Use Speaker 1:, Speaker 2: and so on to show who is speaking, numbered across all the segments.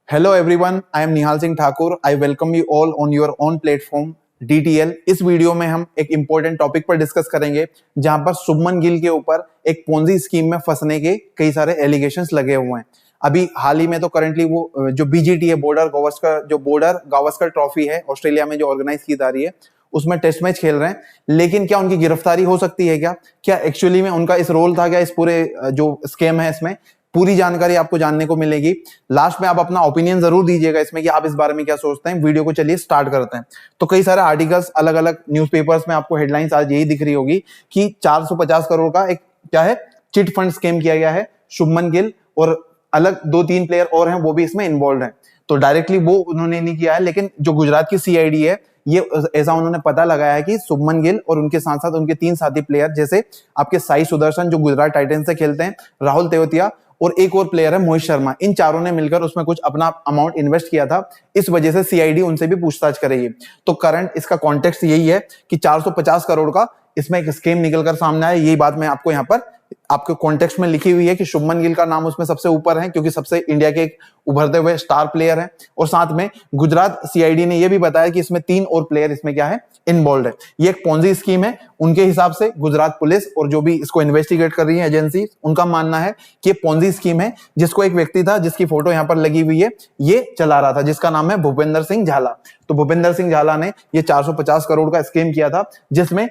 Speaker 1: Hello everyone, I am Nihal Singh Thakur. I welcome you all on your own platform DTL। इस video में हम एक important topic पर discuss करेंगे जहां पर शुभमन गिल के ऊपर एक पोंजी स्कीम में फंसने के कई सारे एलिगेशंस लगे हुए हैं। अभी हाल ही में तो करंटली वो जो BGT है, बॉर्डर गावस्कर ट्रॉफी है, ऑस्ट्रेलिया में जो ऑर्गेनाइज की जा रही है, उसमें टेस्ट मैच खेल रहे हैं। लेकिन क्या उनकी गिरफ्तारी हो सकती है? क्या एक्चुअली में उनका इस रोल था? क्या इस पूरे जो स्कैम है इसमें पूरी जानकारी आपको जानने को मिलेगी। लास्ट में आप अपना ओपिनियन जरूर दीजिएगा इसमें कि आप इस बारे में क्या सोचते हैं। वीडियो को चलिए स्टार्ट करते हैं। तो कई सारे आर्टिकल्स अलग अलग न्यूज़पेपर्स में आपको हेडलाइंस आज यही दिख रही होगी कि 450 करोड़ का एक क्या है चिट फंड स्कैम किया गया है। शुभमन गिल और अलग 2-3 प्लेयर और हैं, वो भी इसमें इन्वॉल्व हैं। तो डायरेक्टली वो उन्होंने नहीं किया है, लेकिन जो गुजरात की CID है, ये ऐसा उन्होंने पता लगाया है कि शुभमन गिल और उनके साथ साथ उनके 3 साथी प्लेयर, जैसे आपके साई सुदर्शन जो गुजरात टाइटंस से खेलते हैं, राहुल तेवतिया और एक और प्लेयर है मोहित शर्मा, इन चारों ने मिलकर उसमें कुछ अपना अमाउंट इन्वेस्ट किया था। इस वजह से CID उनसे भी पूछताछ करेगी। तो करंट इसका कॉन्टेक्स्ट यही है कि 450 करोड़ का इसमें एक स्कीम निकलकर सामने आया। यही बात मैं आपको यहाँ पर आपके कॉन्टेक्स्ट में लिखी हुई है कि शुभमन गिल का नाम उसमें सबसे ऊपर है, क्योंकि सबसे इंडिया के एक उभरते हुए स्टार प्लेयर है। और साथ में गुजरात CID ने यह भी बताया कि इसमें 3 और प्लेयर इसमें क्या है इन्वॉल्व है। ये एक पोंजी स्कीम है उनके हिसाब से। गुजरात पुलिस और जो भी इसको इन्वेस्टिगेट कर रही है एजेंसी, उनका मानना है कि ये पोंजी स्कीम है जिसको एक व्यक्ति था, जिसकी फोटो यहाँ पर लगी हुई है, ये चला रहा था, जिसका नाम है भूपेंद्र सिंह झाला। तो भूपेंद्र सिंह झाला ने ये 450 करोड़ का स्कीम किया था, जिसमें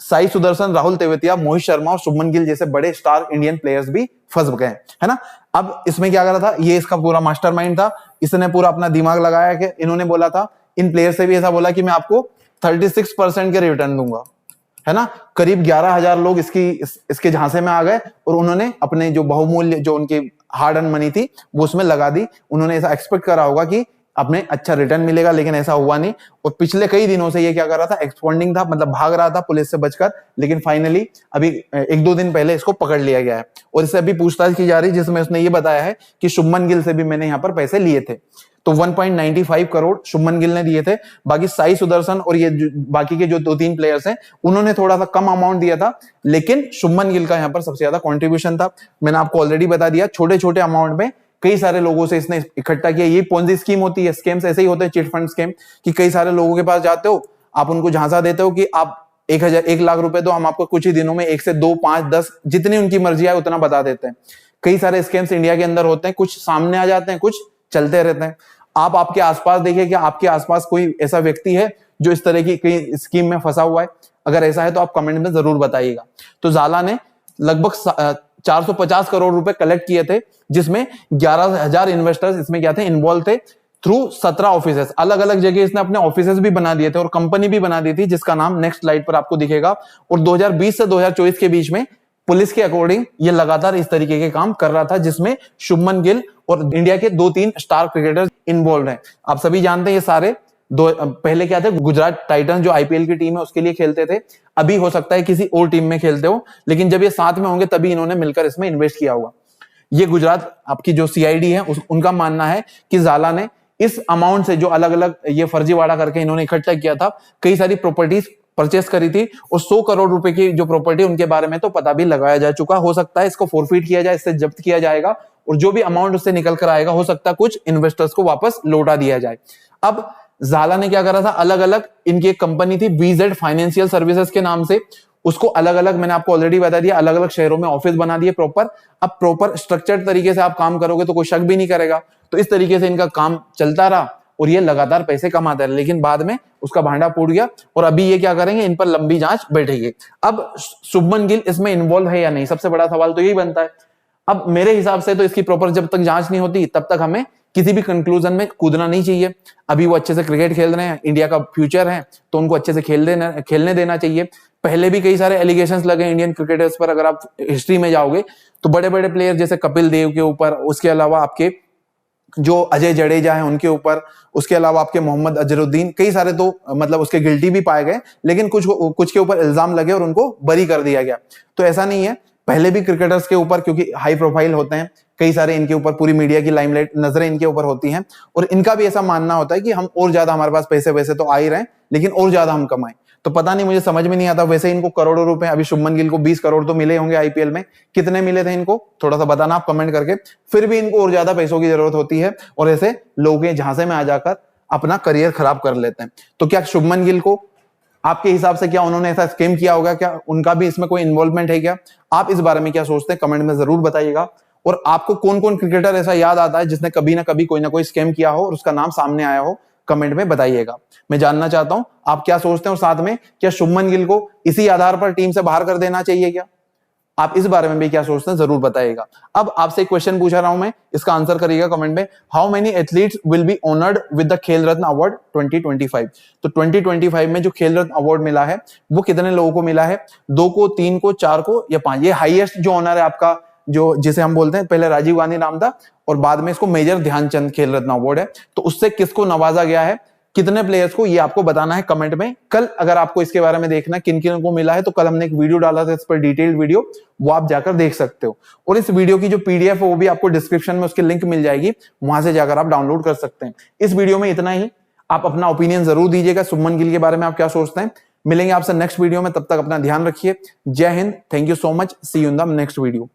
Speaker 1: साई सुदर्शन, राहुल तेवतिया, मोहित शर्मा और शुभमन गिल जैसे बड़े स्टार इंडियन प्लेयर्स भी फंस गए, है ना। अब इसमें क्या करा था, ये इसका पूरा मास्टरमाइंड था। इसने पूरा अपना दिमाग लगाया कि इन्होंने बोला था, इन प्लेयर से भी ऐसा बोला कि मैं आपको 36% के रिटर्न दूंगा, है ना। करीब 11,000 लोग इसके झांसे में आ गए और उन्होंने अपने जो बहुमूल्य, जो उनकी हार्ड अर्न मनी थी, वो उसमें लगा दी। उन्होंने ऐसा एक्सपेक्ट करा होगा कि अपने अच्छा रिटर्न मिलेगा, लेकिन ऐसा हुआ नहीं। और पिछले कई दिनों से ये क्या कर रहा था, एक्सपॉन्डिंग था, मतलब भाग रहा था पुलिस से बचकर। लेकिन फाइनली अभी 1-2 दिन पहले इसको पकड़ लिया गया है और इससे अभी पूछताछ की जा रही है, जिसमें उसने ये बताया है कि शुभमन गिल से भी मैंने यहाँ पर पैसे लिए थे। तो 1.95 करोड़ शुभमन गिल ने दिए थे। बाकी साई सुदर्शन और ये बाकी के जो 2-3 प्लेयर्स हैं, उन्होंने थोड़ा सा कम अमाउंट दिया था, लेकिन शुभमन गिल का यहाँ पर सबसे ज्यादा कॉन्ट्रीब्यूशन था। मैंने आपको ऑलरेडी बता दिया, छोटे छोटे अमाउंट में कई सारे लोगों से इसने इकट्ठा किया। ये पोंजी स्कीम होती है, स्कैम्स ऐसे ही होते हैं, चिट फंड स्कीम, कि कई सारे लोगों के पास जाते हो, आप उनको झांसा देते हो कि आप 1 लाख रुपए दो, हम आपको कुछ ही दिनों में 1 से 2, 5, 10 जितनी उनकी मर्जी है उतना बता देते हैं। कई सारे स्कैम्स इंडिया के अंदर होते हैं, कुछ सामने आ जाते हैं, कुछ चलते रहते हैं। आप आपके आसपास देखिए कि आपके आसपास कोई ऐसा व्यक्ति है जो इस तरह की कई स्कीम में फंसा हुआ है। अगर ऐसा है तो आप कमेंट में जरूर बताइएगा। तो झाला ने लगभग 450 करोड़ रुपए कलेक्ट किए थे, जिसमें 11,000 इन्वेस्टर्स इसमें क्या थे, इन्वॉल्व थे, थ्रू 17 ऑफिसेस। अलग अलग जगह इसने अपने ऑफिसेस भी बना दिए थे और कंपनी भी बना दी थी, जिसका नाम नेक्स्ट स्लाइड पर आपको दिखेगा। और 2020 से 2024 के बीच में पुलिस के अकॉर्डिंग ये लगातार इस तरीके के काम कर रहा था, जिसमें शुभमन गिल और इंडिया के 2-3 स्टार क्रिकेटर्स इन्वॉल्व हैं। आप सभी जानते हैं ये सारे पहले क्या थे, गुजरात टाइटंस जो IPL की टीम है उसके लिए खेलते थे। अभी हो सकता है किसी और टीम में खेलते हो, लेकिन जब ये साथ में होंगे तभी इन्होंने मिलकर इसमें इन्वेस्ट किया होगा। ये गुजरात आपकी जो CID है उनका मानना है कि झाला ने इस अमाउंट से, जो अलग अलग ये फर्जीवाड़ा करके इन्होंने इकट्ठा किया था, कई सारी प्रॉपर्टीज परचेस करी थी। और 100 करोड़ रुपए की जो प्रॉपर्टी, उनके बारे में तो पता भी लगाया जा चुका। हो सकता है इसको फोरफिट किया जाए, इससे जब्त किया जाएगा, और जो भी अमाउंट उससे निकल कर आएगा, हो सकता है कुछ इन्वेस्टर्स को वापस लौटा दिया जाए। अब झाला ने क्या करा था, अलग अलग इनकी एक कंपनी थी VZ फाइनेंशियल सर्विसेज के नाम से, उसको अलग अलग, मैंने आपको ऑलरेडी बता दिया, अलग अलग शहरों में ऑफिस बना दिए प्रॉपर। अब प्रॉपर स्ट्रक्चर्ड तरीके से आप काम करोगे तो कोई शक भी नहीं करेगा। तो इस तरीके से इनका काम चलता रहा और ये लगातार पैसे कमाते रहे, लेकिन बाद में उसका भांडा फूट गया और अभी ये क्या करेंगे, इन पर लंबी जांच बैठेगी। अब शुभमन गिल इसमें इन्वॉल्व है या नहीं, सबसे बड़ा सवाल तो यही बनता है। अब मेरे हिसाब से तो इसकी प्रॉपर जब तक जांच नहीं होती, तब तक हमें किसी भी कंक्लूजन में कूदना नहीं चाहिए। अभी वो अच्छे से क्रिकेट खेल रहे हैं, इंडिया का फ्यूचर है, तो उनको अच्छे से खेलने देना चाहिए। पहले भी कई सारे एलिगेशंस लगे इंडियन क्रिकेटर्स पर। अगर आप हिस्ट्री में जाओगे तो बड़े बड़े प्लेयर जैसे कपिल देव के ऊपर, उसके अलावा आपके जो अजय जडेजा है उनके ऊपर, उसके अलावा आपके मोहम्मद अजहरुद्दीन, कई सारे तो मतलब उसके गिल्टी भी पाए गए, लेकिन कुछ के ऊपर इल्जाम लगे और उनको बरी कर दिया गया। तो ऐसा नहीं है, पहले भी क्रिकेटर्स के ऊपर, क्योंकि हाई प्रोफाइल होते हैं, कई सारे इनके ऊपर पूरी मीडिया की लाइमलाइट नजरें इनके ऊपर होती हैं, और इनका भी ऐसा मानना होता है कि हम और ज्यादा, हमारे पास पैसे वैसे तो आ ही रहे हैं, लेकिन और ज्यादा हम कमाएं। तो पता नहीं, मुझे समझ में नहीं आता। वैसे इनको करोड़ों रुपए, अभी शुभमन गिल को 20 करोड़ तो मिले होंगे आईपीएल में, कितने मिले थे इनको थोड़ा सा बताना आप कमेंट करके। फिर भी इनको और ज्यादा पैसों की जरूरत होती है और ऐसे लोगों के झांसे में आ जाकर अपना करियर खराब कर लेते हैं। तो क्या शुभमन गिल को, आपके हिसाब से क्या उन्होंने ऐसा स्कैम किया होगा, क्या उनका भी इसमें कोई इन्वॉल्वमेंट है क्या? आप इस बारे में क्या सोचते हैं कमेंट में जरूर बताइएगा। और आपको कौन कौन क्रिकेटर ऐसा याद आता है जिसने कभी ना कोई स्कैम किया हो और उसका नाम सामने आया हो, कमेंट में बताइएगा। मैं जानना चाहता हूं आप क्या सोचते हैं। और साथ में क्या शुभमन गिल को इसी आधार पर टीम से बाहर कर देना चाहिए क्या? आप इस बारे में भी क्या सोचते हैं जरूर बताइएगा। अब आपसे एक क्वेश्चन पूछा रहा हूं मैं, इसका आंसर करिएगा कमेंट में। How many athletes will be honoured with the खेल रत्न अवार्ड 2025? तो 2025 में जो खेल रत्न अवार्ड मिला है वो कितने लोगों को मिला है? 2 को, 3 को, 4 को या 5? ये हाईएस्ट जो ऑनर है आपका, जो जिसे हम बोलते हैं, पहले राजीव गांधी नाम था और बाद में इसको मेजर ध्यानचंद खेल रत्न अवार्ड है। तो उससे किसको नवाजा गया है, कितने प्लेयर्स को, ये आपको बताना है कमेंट में। कल अगर आपको इसके बारे में देखना किन किन को मिला है तो कल हमने एक वीडियो डाला था इस पर, डिटेल्ड वीडियो, वो आप जाकर देख सकते हो। और इस वीडियो की जो पीडीएफ है वो भी आपको डिस्क्रिप्शन में उसकी लिंक मिल जाएगी, वहां से जाकर आप डाउनलोड कर सकते हैं। इस वीडियो में इतना ही। आप अपना ओपिनियन जरूर दीजिएगा शुभमन गिल के बारे में, आप क्या सोचते हैं। मिलेंगे आपसे नेक्स्ट वीडियो में, तब तक अपना ध्यान रखिए। Jai Hind, thank you so much, see you in the next video.